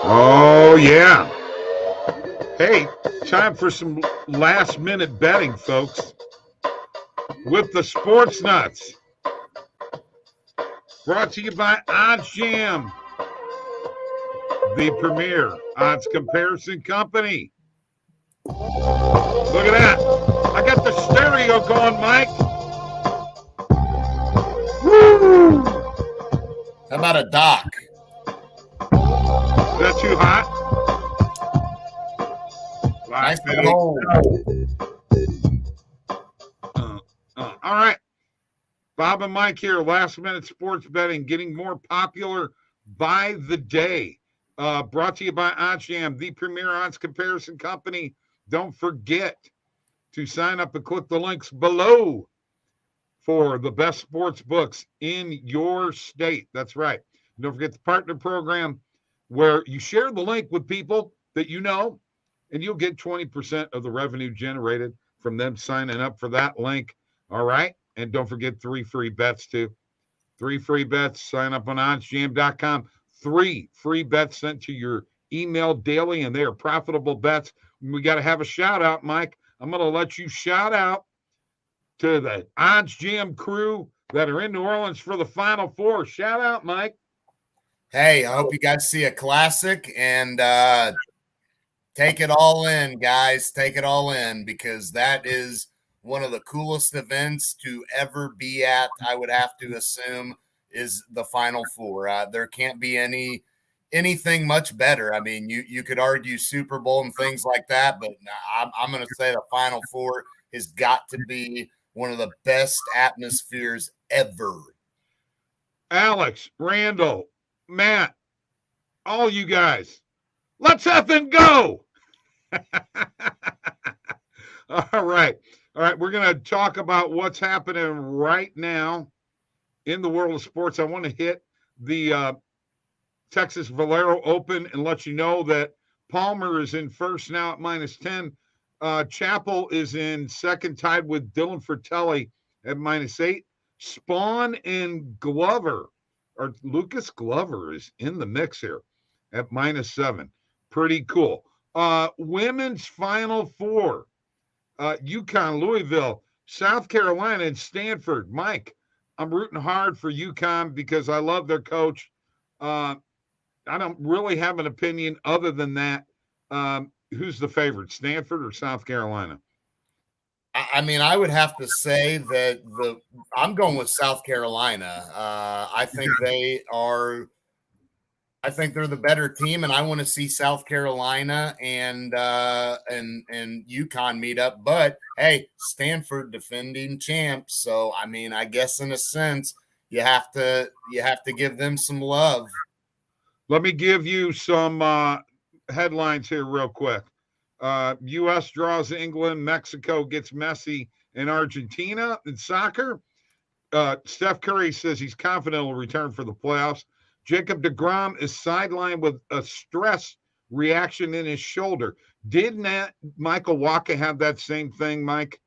Oh, yeah. Hey, time for some last-minute betting, folks, with the Sports Nuts. Brought to you by Oddsjam, the premier odds comparison company. Look at that. I got the stereo going, Mike. Woo! How about a dock? Is that too hot? Nice and cold. All right. Bob and Mike here. Last minute sports betting getting more popular by the day. Brought to you by Oddsjam, the premier odds comparison company. Don't forget to sign up and click the links below for the best sports books in your state. That's right. Don't forget the partner program where you share the link with people that you know, and you'll get 20% of the revenue generated from them signing up for that link. All right. And don't forget 3 free bets too. 3 free bets. Sign up on oddsjam.com. 3 free bets sent to your email daily, and they are profitable bets. We got to have a shout out, Mike. I'm going to let you shout out to the Oddsjam crew that are in New Orleans for the Final Four. Shout out, Mike. Hey, I hope you guys see a classic and take it all in, guys. Take it all in, because that is one of the coolest events to ever be at, I would have to assume, is the Final Four. There can't be anything much better. I mean, you could argue Super Bowl and things like that, but I'm going to say the Final Four has got to be one of the best atmospheres ever. Alex, Randall, Matt, all you guys, let's effing go. All right. We're going to talk about what's happening right now in the world of sports. I want to hit the Texas Valero Open and let you know that Palmer is in first now at -10. Chappell is in second, tied with Dylan Fratelli at -8. Spawn and Glover, or Lucas Glover, is in the mix here at -7. Pretty cool. Women's Final Four. UConn, Louisville, South Carolina, and Stanford. Mike, I'm rooting hard for UConn because I love their coach. I don't really have an opinion other than that. Who's the favorite, Stanford or South Carolina? I mean, I would have to say that I'm going with South Carolina. I think they're the better team, and I want to see South Carolina and UConn meet up. But hey, Stanford defending champs, so I mean, I guess in a sense you have to give them some love. Let me give you some headlines here real quick. U.S. draws England. Mexico gets Messi in Argentina in soccer. Steph Curry says he's confident he'll return for the playoffs. Jacob deGrom is sidelined with a stress reaction in his shoulder. Did not Michael Wacha have that same thing, Mike?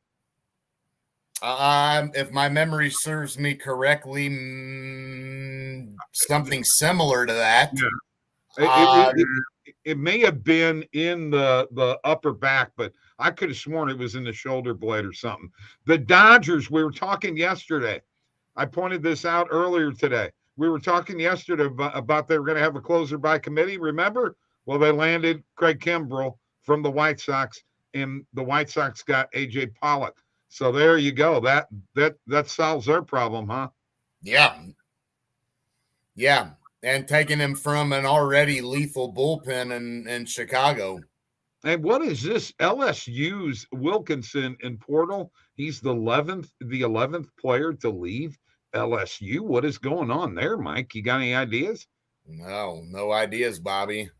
If my memory serves me correctly, something similar to that. Yeah. It may have been in the upper back, but I could have sworn it was in the shoulder blade or something. The Dodgers, we were talking yesterday. I pointed this out earlier today. We were talking yesterday about they were going to have a closer by committee. Remember? Well, they landed Craig Kimbrell from the White Sox, and the White Sox got A.J. Pollock. So there you go. That solves their problem, huh? Yeah. Yeah. And taking him from an already lethal bullpen in Chicago. And what is this? LSU's Wilkinson in portal. He's the 11th player to leave LSU. What is going on there, Mike? You got any ideas? No ideas, Bobby.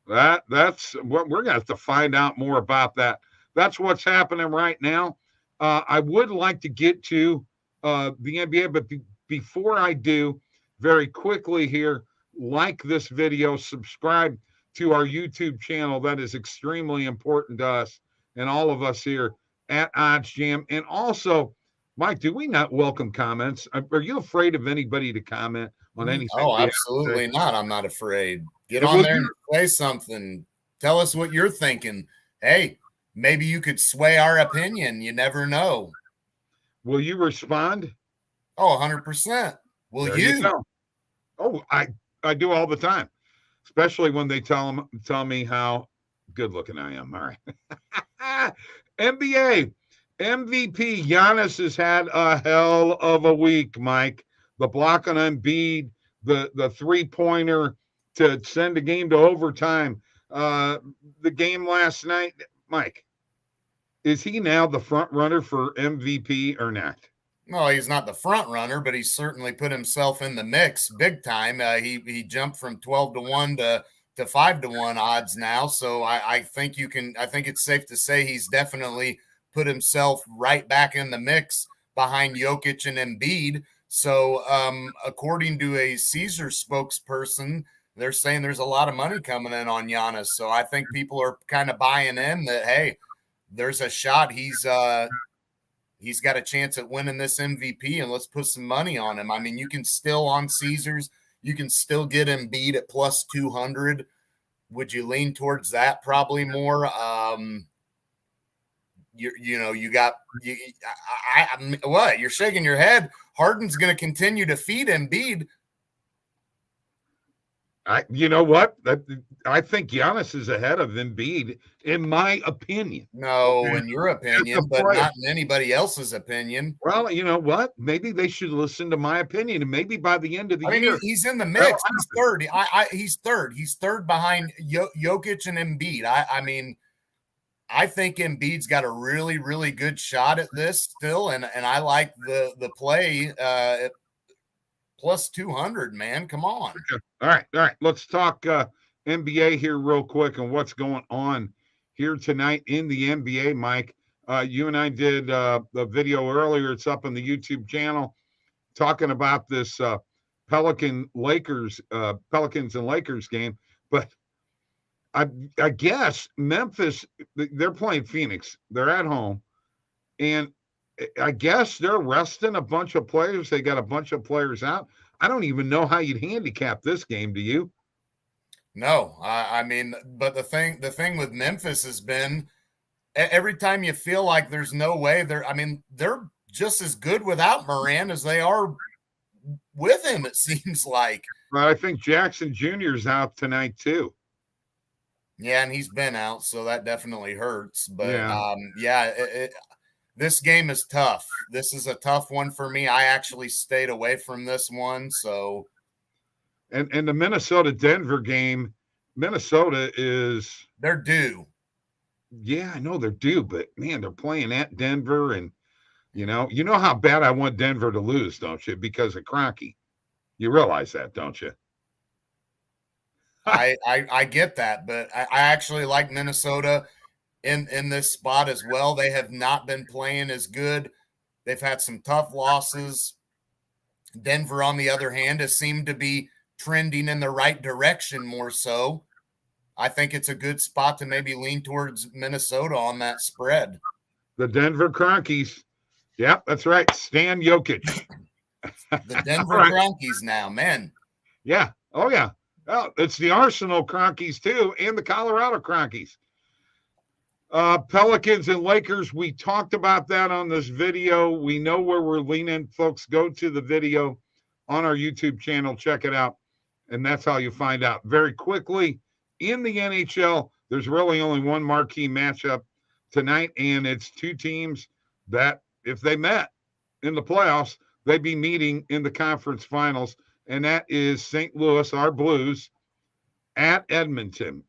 That's what we're gonna have to find out more about that. That's what's happening right now. I would like to get to the NBA, but before I do, very quickly here, like this video, subscribe to our YouTube channel. That is extremely important to us and all of us here at Oddsjam. And also, Mike, do we not welcome comments? Are you afraid of anybody to comment on anything Oh, we have to say? absolutely not. I'm not afraid. Get And on will there you and say something. Tell us what you're thinking. Hey, maybe you could sway our opinion. You never know. respond? Oh, 100%. Will There you you? go. Oh, I do all the time, especially when they tell me how good looking I am. All right. NBA MVP Giannis has had a hell of a week, Mike. The block on Embiid, the 3-pointer to send a game to overtime. The game last night, Mike. Is he now the front runner for MVP or not? No, he's not the front runner, but he's certainly put himself in the mix big time. He jumped from 12-1 to 5-1 odds now. So I think you can. I think it's safe to say he's definitely put himself right back in the mix behind Jokic and Embiid. So according to a Caesar spokesperson, they're saying there's a lot of money coming in on Giannis. So I think people are kind of buying in that hey, there's a shot he's got a chance at winning this MVP, and let's put some money on him. I mean, you can still on Caesars, you can still get Embiid at plus 200. Would you lean towards that probably more? You got what? You're shaking your head. Harden's going to continue to feed Embiid. You know what? I think Giannis is ahead of Embiid, in my opinion. No, in your opinion, but not in anybody else's opinion. Well, you know what? Maybe they should listen to my opinion, and maybe by the end of the year, he's in the mix. He's third. He's third. He's third behind Jokic and Embiid. I mean, I think Embiid's got a really, really good shot at this still, and I like the play at plus 200. Man, come on. Okay. All right. Let's talk NBA here real quick and what's going on here tonight in the NBA, Mike. You and I did a video earlier. It's up on the YouTube channel talking about this Pelicans and Lakers game. But I guess Memphis, they're playing Phoenix. They're at home. And I guess they're resting a bunch of players. They got a bunch of players out. I don't even know how you'd handicap this game. Do you? No, I mean, but the thing with Memphis has been every time you feel like there's no way they're just as good without Moran as they are with him. It seems like. Well, I think Jackson Jr. is out tonight too. Yeah, and he's been out, so that definitely hurts. But this game is tough. This is a tough one for me. I actually stayed away from this one. So, and the Minnesota-Denver game, Minnesota they're due. Yeah, I know they're due, but man, they're playing at Denver, and you know how bad I want Denver to lose, don't you? Because of Kroenke. You realize that, don't you? I get that, but I actually like Minnesota in this spot as well. They have not been playing as good. They've had some tough losses. Denver, on the other hand, has seemed to be trending in the right direction more so. I think it's a good spot to maybe lean towards Minnesota on that spread. The Denver Kroenkes. Yeah, that's right. Stan Jokic. The Denver Kroenkes now, man. Yeah. Oh, yeah. Oh, it's the Arsenal Kroenkes too, and the Colorado Kroenkes. Pelicans and Lakers, we talked about that on this video. We know where we're leaning. Folks, go to the video on our YouTube channel. Check it out. And that's how you find out. Very quickly, in the NHL, there's really only one marquee matchup tonight, and it's two teams that, if they met in the playoffs, they'd be meeting in the conference finals, and that is St. Louis, our Blues, at Edmonton.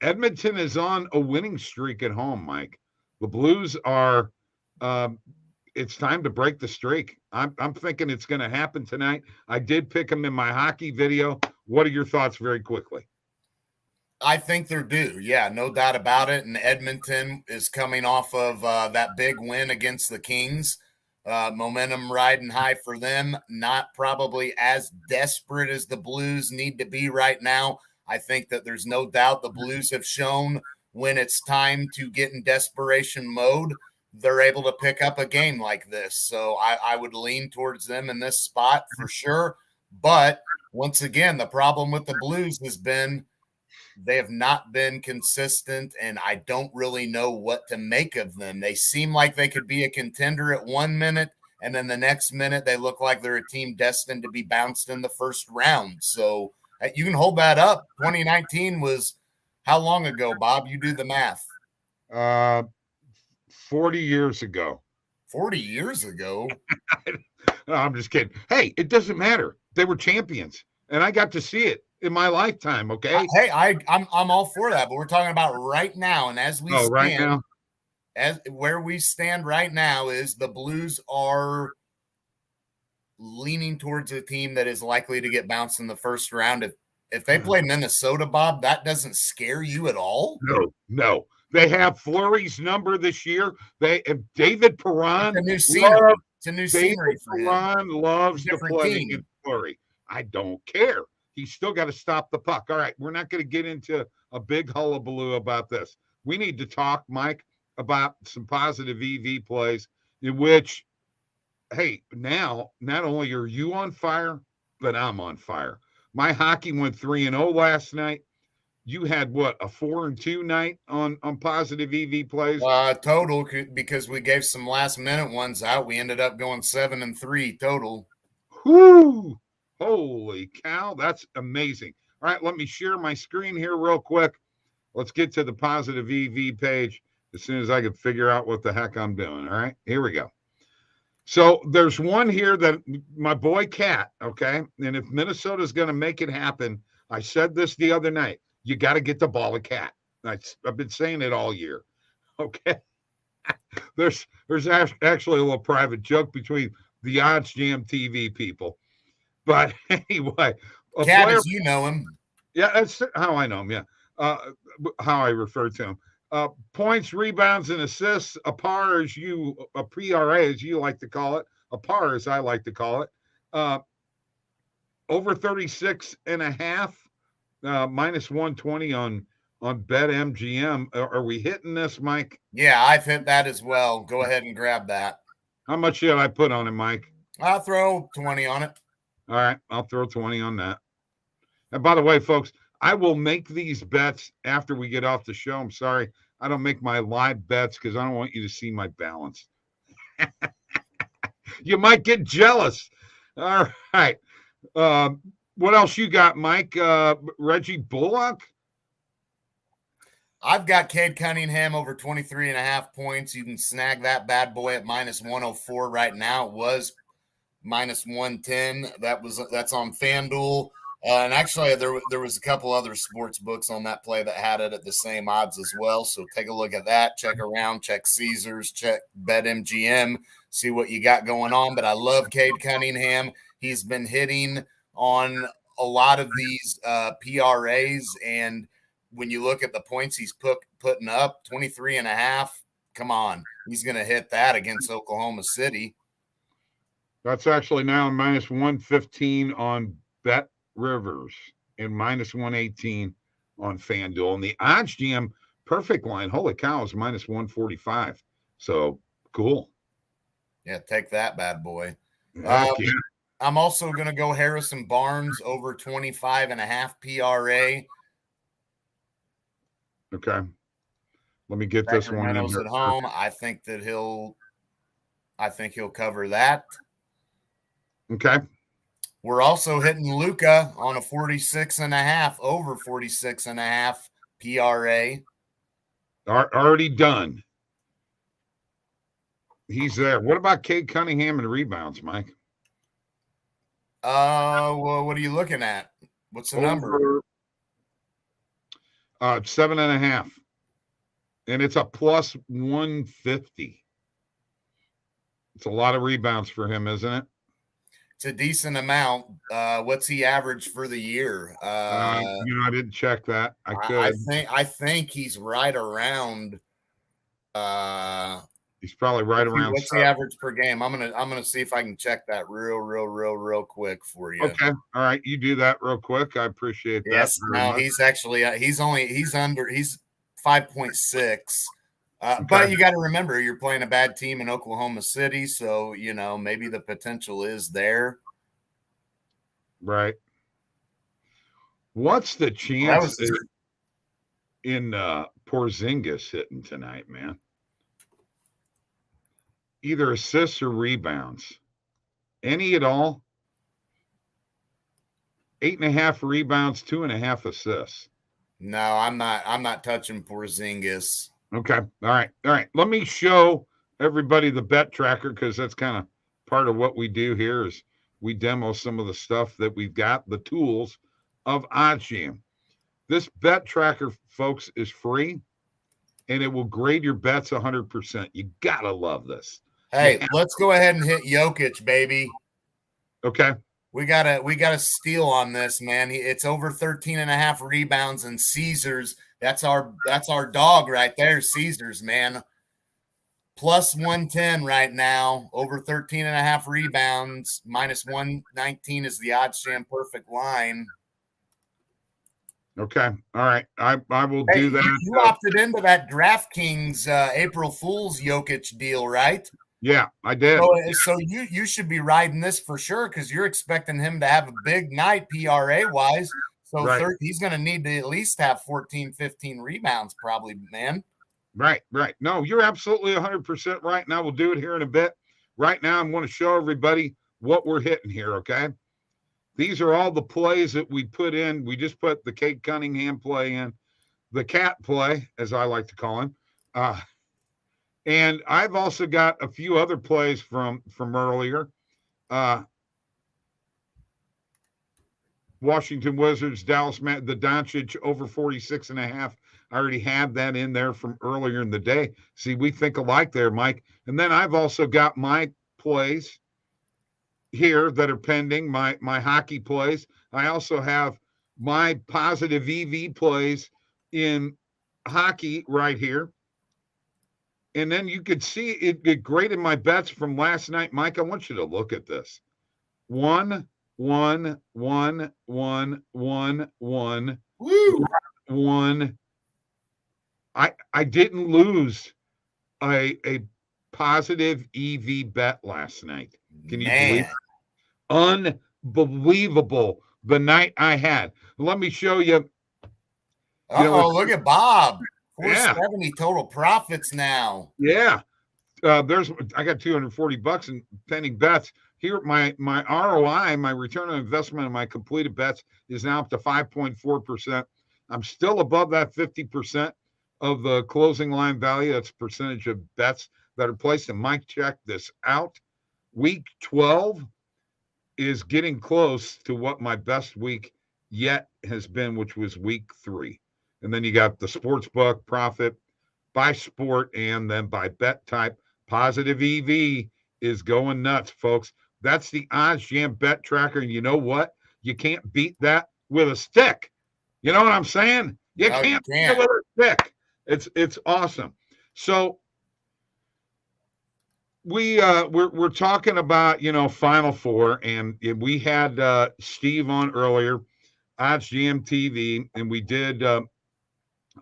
Edmonton is on a winning streak at home, Mike. The Blues are it's time to break the streak. I'm thinking it's going to happen tonight. I did pick them in my hockey video. What are your thoughts very quickly? I think they're due. Yeah, no doubt about it. And Edmonton is coming off of that big win against the Kings. Momentum riding high for them. Not probably as desperate as the Blues need to be right now. I think that there's no doubt the Blues have shown when it's time to get in desperation mode they're able to pick up a game like this. So I would lean towards them in this spot for sure. But once again, the problem with the Blues has been they have not been consistent, and I don't really know what to make of them. They seem like they could be a contender at 1 minute, and then the next minute they look like they're a team destined to be bounced in the first round. So you can hold that up. 2019 was how long ago, Bob? You do the math. 40 years ago. 40 years ago? No, I'm just kidding. Hey, it doesn't matter. They were champions, and I got to see it in my lifetime. Okay. Hey, I'm all for that, but we're talking about right now, and as we stand, right now, as where we stand right now is the Blues are leaning towards a team that is likely to get bounced in the first round. If they play Minnesota, Bob, that doesn't scare you at all? No. They have Fleury's number this year. David Perron. It's a new scenery. It's a new scenery for him. Perron loves to play against Fleury. I don't care. He's still got to stop the puck. All right, we're not going to get into a big hullabaloo about this. We need to talk, Mike, about some positive EV plays in which, hey, now not only are you on fire, but I'm on fire. My hockey went 3-0 last night. You had what, a 4-2 night on positive EV plays? Total, because we gave some last minute ones out. We ended up going 7-3 total. Whoo! Holy cow, that's amazing. All right, let me share my screen here real quick. Let's get to the positive EV page as soon as I can figure out what the heck I'm doing. All right, here we go. So there's one here that my boy Cat, okay? And if Minnesota's going to make it happen, I said this the other night, you got to get the ball of Cat. I've been saying it all year, okay? There's actually a little private joke between the Oddsjam TV people. But anyway. Cat, as you know him. Yeah, that's how I know him, yeah. How I refer to him. Points, rebounds, and assists, a PAR as you, a PRA as you like to call it, a PAR as I like to call it. Over 36.5, minus 120 on BetMGM. Are we hitting this, Mike? Yeah, I've hit that as well. Go ahead and grab that. How much should I put on it, Mike? I'll throw 20 on it. All right, I'll throw 20 on that. And by the way, folks, I will make these bets after we get off the show. I'm sorry, I don't make my live bets because I don't want you to see my balance. You might get jealous. All right. What else you got, Mike? Reggie Bullock? I've got Cade Cunningham over 23.5 points. You can snag that bad boy at minus 104 right now. It was minus 110. That's on FanDuel. And actually, there was a couple other sports books on that play that had it at the same odds as well. So take a look at that. Check around. Check Caesars. Check BetMGM. See what you got going on. But I love Cade Cunningham. He's been hitting on a lot of these PRAs. And when you look at the points he's putting up, 23.5, come on. He's going to hit that against Oklahoma City. That's actually now minus 115 on Bet Rivers and minus 118 on FanDuel. And the Oddsjam perfect line, holy cow, is minus 145. So cool. Yeah, take that bad boy. Yeah. I'm also going to go Harrison Barnes over 25.5 PRA. Okay. Let me get this one in here. At home. I think he'll cover that. Okay. We're also hitting Luka on a 46.5, over 46.5 PRA. Already done. He's there. What about Cade Cunningham and rebounds, Mike? Well, what are you looking at? What's the number? 7.5. And it's a plus 150. It's a lot of rebounds for him, isn't it? It's a decent amount. What's he average for the year? I didn't check that. I could. I think he's right around. He's probably right around. What's the average per game? I'm gonna see if I can check that real quick for you. Okay. All right. You do that real quick. I appreciate that. Yes. No, he's actually he's 5.6. But you got to remember, you're playing a bad team in Oklahoma City, so maybe the potential is there. Right. What's the chance in Porzingis hitting tonight, man? Either assists or rebounds. Any at all? 8.5 rebounds, 2.5 assists. No, I'm not touching Porzingis. Okay. All right. Let me show everybody the bet tracker, because that's kind of part of what we do here is we demo some of the stuff that we've got, the tools of Oddsjam. This bet tracker, folks, is free, and it will grade your bets 100%. You got to love this. Hey, let's go ahead and hit Jokic, baby. Okay. We gotta steal on this, man. It's over 13.5 rebounds, and Caesars. That's our dog right there, Caesars, man. Plus 110 right now, over 13.5 rebounds, minus 119 is the Oddsjam perfect line. Okay. All right. I will do that. You opted into that DraftKings April Fool's Jokic deal, right? Yeah, I did. So you should be riding this for sure, because you're expecting him to have a big night PRA wise. So right. He's going to need to at least have 14, 15 rebounds probably, man. Right. No, you're absolutely 100% right. And I will do it here in a bit. Right now, I'm going to show everybody what we're hitting here, okay? These are all the plays that we put in. We just put the Kate Cunningham play in, the cat play, as I like to call him. And I've also got a few other plays from earlier. Washington Wizards, Dallas, the Doncic over 46.5. I already had that in there from earlier in the day. See, we think alike there, Mike. And then I've also got my plays here that are pending, my hockey plays. I also have my positive EV plays in hockey right here. And then you could see it graded my bets from last night. Mike, I want you to look at this. 1, 1, 1, 1, 1, 1. Woo! 1. I didn't lose a positive EV bet last night. Can you believe it? Unbelievable the night I had. Let me show you. Look at Bob. 470 total profits now. Yeah. I got $240 in pending bets. Here, my ROI, my return on investment on my completed bets is now up to 5.4%. I'm still above that 50% of the closing line value. That's percentage of bets that are placed. And Mike, check this out. Week 12 is getting close to what my best week yet has been, which was week 3. And then you got the sports book profit by sport and then by bet type. Positive EV is going nuts, folks. That's the Oddsjam bet tracker. And you know what? You can't beat that with a stick. You know what I'm saying? You can't beat it with a stick. It's awesome. So we're talking about, Final Four, and we had Steve on earlier, Oddsjam TV, and we did a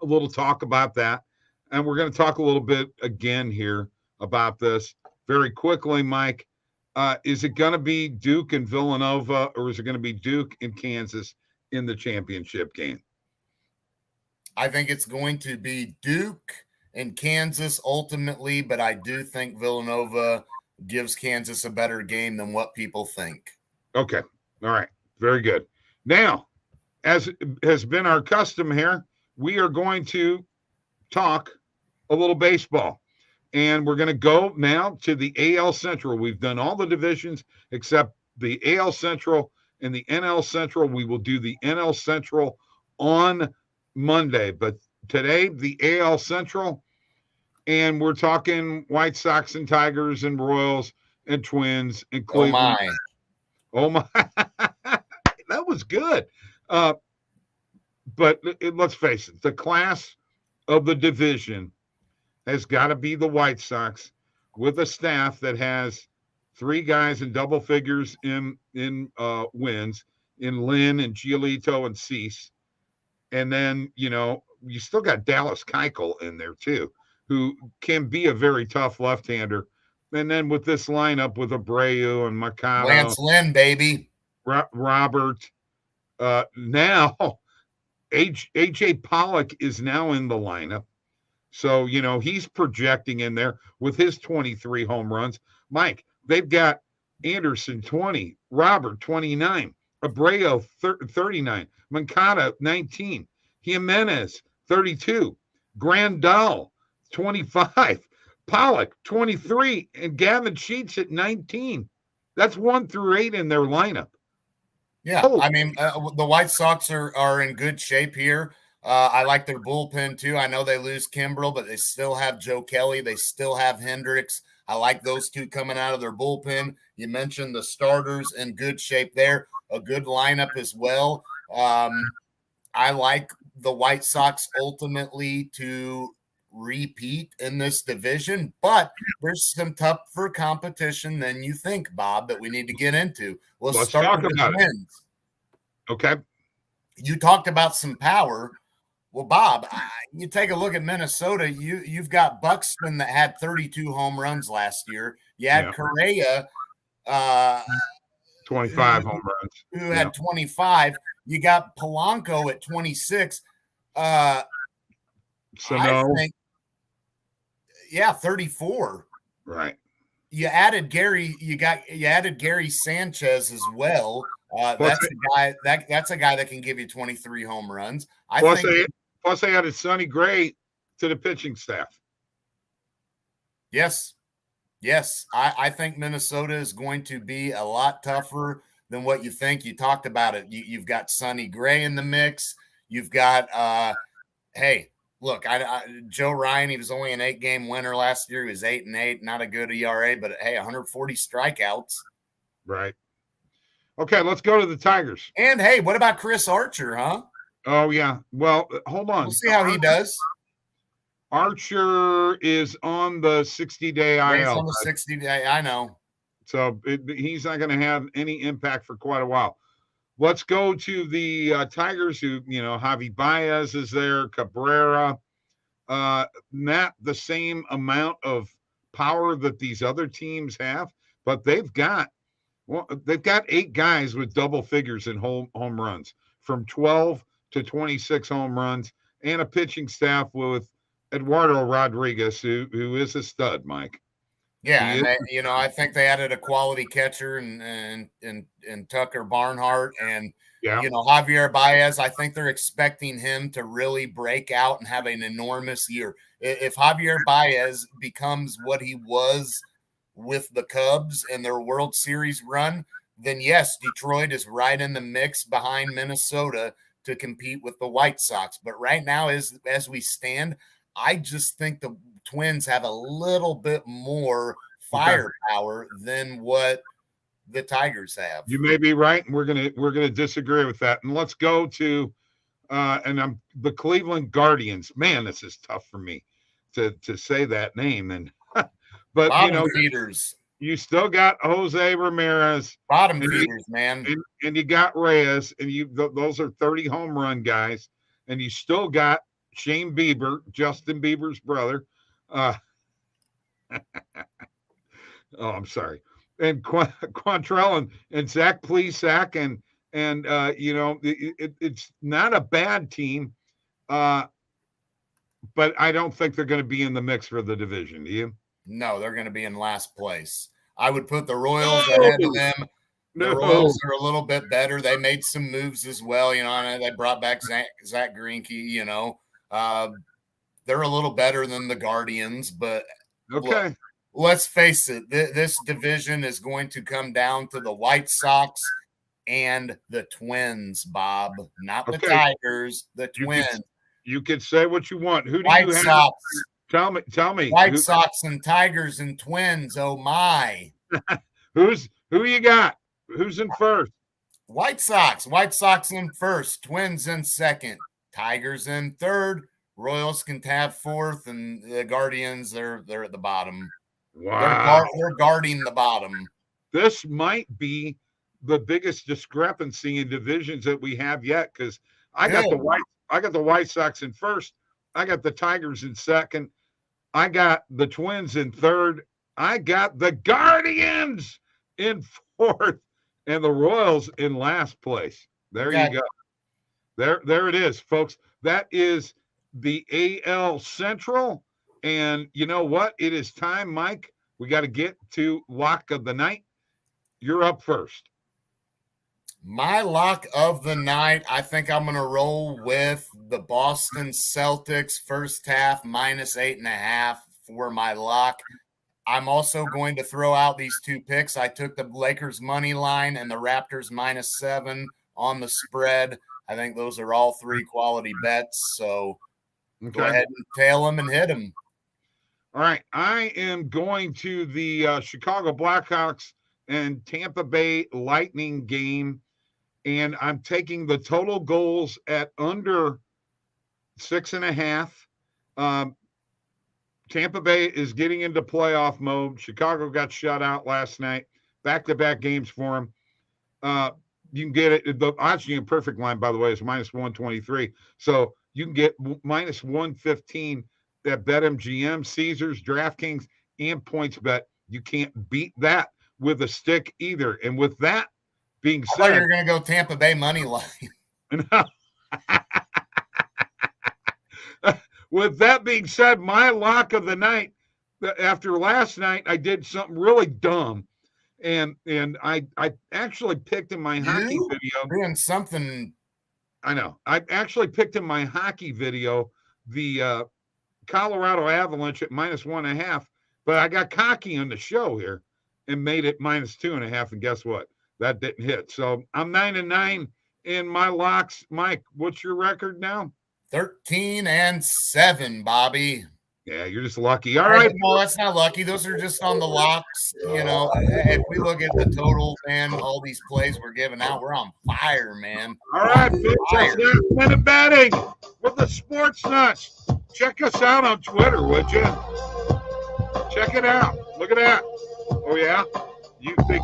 little talk about that. And we're going to talk a little bit again here about this very quickly, Mike. Is it going to be Duke and Villanova, or is it going to be Duke and Kansas in the championship game? I think it's going to be Duke and Kansas ultimately, but I do think Villanova gives Kansas a better game than what people think. Okay. All right. Very good. Now, as has been our custom here, we are going to talk a little baseball. And we're going to go now to the AL Central. We've done all the divisions except the AL Central and the NL Central. We will do the NL Central on Monday. But today, the AL Central, and we're talking White Sox and Tigers and Royals and Twins and Cleveland. Oh, my. That was good. But let's face it, the class of the division has got to be the White Sox, with a staff that has 3 guys in double figures in wins, in Lynn and Giolito and Cease. And then, you still got Dallas Keuchel in there too. who can be a very tough left-hander. And then with this lineup with Abreu and Mercado, Lance Lynn, baby. Robert, now AJ Pollock is now in the lineup. So, he's projecting in there with his 23 home runs. Mike, they've got Anderson 20, Robert 29, Abreu 39, Mancada 19, Jimenez 32, Grandal 25, Pollock 23, and Gavin Sheets at 19. That's 1 through 8 in their lineup. Yeah, I mean, the White Sox are in good shape here. I like their bullpen too. I know they lose Kimbrel, but they still have Joe Kelly. They still have Hendricks. I like those two coming out of their bullpen. You mentioned the starters in good shape there. A good lineup as well. I like the White Sox ultimately to repeat in this division, but there's some tougher competition than you think, Bob, that we need to get into. Let's start talk with about the Twins. Okay. You talked about some power. Well, Bob, you take a look at Minnesota. You've got Buxton that had 32 home runs last year. You had Correa, 25 home runs, who had 25. You got Polanco at 26. I think, 34. Right. You added Gary. You added Gary Sanchez as well. That's a guy that can give you 23 home runs. Plus, they added Sonny Gray to the pitching staff. Yes. I think Minnesota is going to be a lot tougher than what you think. You talked about it. You've got Sonny Gray in the mix. You've got, hey, look, Joe Ryan, he was only an 8-game winner last year. He was 8-8, not a good ERA, but hey, 140 strikeouts. Right. Okay, let's go to the Tigers. And hey, what about Chris Archer, huh? Oh, yeah. Well, hold on. We'll see how he does. Archer is on the 60-day IL. He's on the 60-day, I know. So he's not going to have any impact for quite a while. Let's go to the Tigers who, Javi Baez is there, Cabrera, not the same amount of power that these other teams have, but they've got 8 guys with double figures in home runs, from 12 to 26 home runs, and a pitching staff with Eduardo Rodriguez, who is a stud, Mike. Yeah, and I think they added a quality catcher and Tucker Barnhart and Javier Baez. I think they're expecting him to really break out and have an enormous year. If Javier Baez becomes what he was with the Cubs and their World Series run, then yes, Detroit is right in the mix behind Minnesota to compete with the White Sox. But right now, as we stand, I just think the Twins have a little bit more firepower than what the Tigers have. You may be right, and we're gonna disagree with that. And let's go to the Cleveland Guardians. Man, this is tough for me to say that name. And but bottom feeders. You still got Jose Ramirez, bottom feeders, man, and you got Reyes, and those are 30 home run guys, and you still got Shane Bieber, Justin Bieber's brother. I'm sorry. And Quantrell and Zach Plesac, and it's not a bad team, but I don't think they're going to be in the mix for the division. Do you? No, they're going to be in last place. I would put the Royals ahead of them. The Royals are a little bit better. They made some moves as well. They brought back Zach Greinke. They're a little better than the Guardians, but okay. Let's face it. This division is going to come down to the White Sox and the Twins, Bob. Not the Tigers, the Twins. You could say what you want. Who do White you have? Sox. Tell me. White Sox and Tigers and Twins. Oh my. Who you got? Who's in first? White Sox. White Sox in first. Twins in second. Tigers in third. Royals can have fourth, and the Guardians, they're at the bottom. Wow. They're guarding the bottom. This might be the biggest discrepancy in divisions that we have yet, because I got the White Sox in first. I got the Tigers in second. I got the Twins in third. I got the Guardians in fourth, and the Royals in last place. There you go. There it is, folks. That is the AL Central. And you know what? It is time, Mike. We got to get to lock of the night. You're up first. My lock of the night, I think I'm going to roll with the Boston Celtics first half -8.5 for my lock. I'm also going to throw out these two picks. I took the Lakers money line and the Raptors -7 on the spread. I think those are all three quality bets. So go ahead and tail them and hit them. All right. I am going to the Chicago Blackhawks and Tampa Bay Lightning game. And I'm taking the total goals at under 6.5. Tampa Bay is getting into playoff mode. Chicago got shut out last night. Back-to-back games for them. You can get it. The Oddsjam perfect line, by the way, is -123. So you can get -115 at BetMGM, Caesars, DraftKings, and PointsBet. You can't beat that with a stick either. And with that being said, I thought you were going to go Tampa Bay money line. With that being said, my lock of the night, after last night, I did something really dumb. And I actually picked in my hockey video. Doing something. I know. I actually picked in my hockey video the Colorado Avalanche at -1.5, but I got cocky on the show here and made it -2.5. And guess what? That didn't hit. So I'm 9-9 in my locks. Mike, what's your record now? 13-7, Bobby. Yeah, you're just lucky. All right. No, that's not lucky. Those are just on the locks. You know, if we look at the totals and all these plays we're giving out, we're on fire, man. All right, bitch. Minute betting with the Sports Nuts. Check us out on Twitter, would you? Check it out. Look at that. Oh, yeah? You think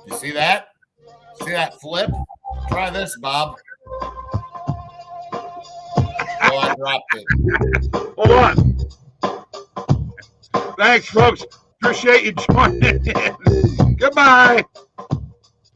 you see that? See that flip? Try this, Bob. Oh, I dropped it. Hold on. Thanks, folks. Appreciate you joining in. Goodbye.